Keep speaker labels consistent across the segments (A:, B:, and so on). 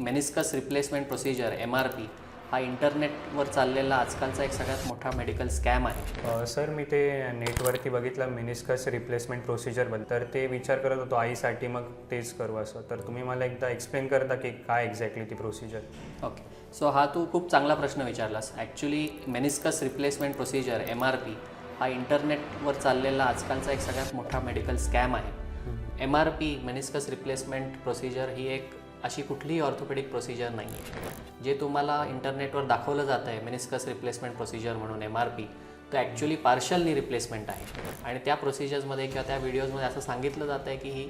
A: Meniscus replacement procedure MRP हा इंटरनेटवर चाललेला आजकालचा एक सगळ्यात मोठा मेडिकल स्कॅम आहे।
B: सर मी ते नेटवरती बघितलं मेनिस्कस रिप्लेसमेंट प्रोसिजरबद्दल, तर ते विचार करत होतो आईसाठी मग तेच करू असं। तर तुम्ही मला एकदा एक्सप्लेन करता की काय एक्झॅक्टली ती प्रोसिजर?
A: ओके, सो हा तू खूप चांगला प्रश्न विचारलास। Actually meniscus replacement procedure MRP हा इंटरनेटवर चाललेला आजकालचा एक सगळ्यात मोठा मेडिकल स्कॅम आहे। MRP मेनिस्कस रिप्लेसमेंट प्रोसिजर ही एक अशी कुठलीही ऑर्थोपेडिक प्रोसिजर नाही आहे जे तुम्हाला इंटरनेटवर दाखवलं जातं आहे मेनिस्कस रिप्लेसमेंट प्रोसिजर म्हणून MRP, तो ॲक्च्युली पार्शल नी रिप्लेसमेंट आहे। आणि त्या प्रोसिजर्समध्ये किंवा त्या व्हिडिओजमध्ये असं सांगितलं जातं आहे की ही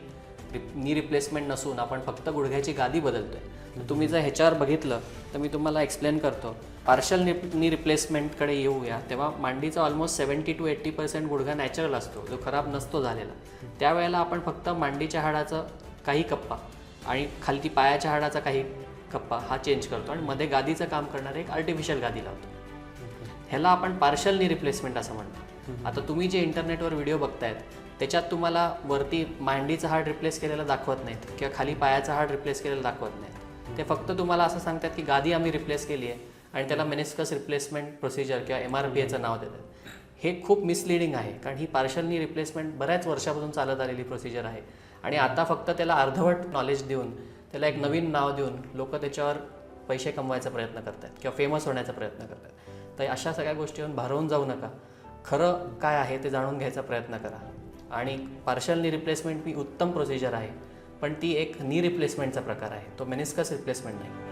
A: नी रिप्लेसमेंट नसून आपण फक्त गुडघ्याची गादी बदलतो आहे। तुम्ही जर ह्याच्यावर बघितलं तर मी तुम्हाला एक्सप्लेन करतो। पार्शल नी रिप्लेसमेंटकडे येऊया तेव्हा मांडीचा ऑलमोस्ट 70 to 80% गुडघा नॅचरल असतो, जो खराब नसतो झालेला। त्यावेळेला आपण फक्त मांडीच्या हाडाचं काही कप्पा आणि खालती पायाच्या हाडाचा काही कप्पा हा चेंज करतो आणि मध्ये गादीचं काम करणारे एक आर्टिफिशियल गादी लावतो। ह्याला आपण पार्शल नी रिप्लेसमेंट असं म्हणतो। आता तुम्ही जे इंटरनेटवर व्हिडिओ बघतायत त्याच्यात तुम्हाला वरती मांडीचं हाड रिप्लेस केलेलं दाखवत नाहीत किंवा खाली पायाचा हाड रिप्लेस केलेलं दाखवत नाहीत। ते फक्त तुम्हाला असं सांगतात की गादी आम्ही रिप्लेस केली आहे आणि त्याला मेनिस्कस रिप्लेसमेंट प्रोसिजर किंवा MRPचं नाव देतात। हे खूप मिसलिडिंग आहे, कारण ही पार्शल नी रिप्लेसमेंट बऱ्याच वर्षापासून चालत आलेली प्रोसिजर आहे आणि आता फक्त त्याला अर्धवट नॉलेज देऊन त्याला एक नवीन नाव देऊन लोक त्याच्यावर पैसे कमवायचा प्रयत्न करतात किंवा फेमस होण्याचा प्रयत्न करतात। तर अशा सगळ्या गोष्टींवर भारावून जाऊ नका, खरं काय आहे ते जाणून घ्यायचा प्रयत्न करा। आणि पार्शल नी रिप्लेसमेंट ही उत्तम प्रोसिजर आहे, पण ती एक नी रिप्लेसमेंटचा प्रकार आहे, तो मेनिस्कस रिप्लेसमेंट नाही।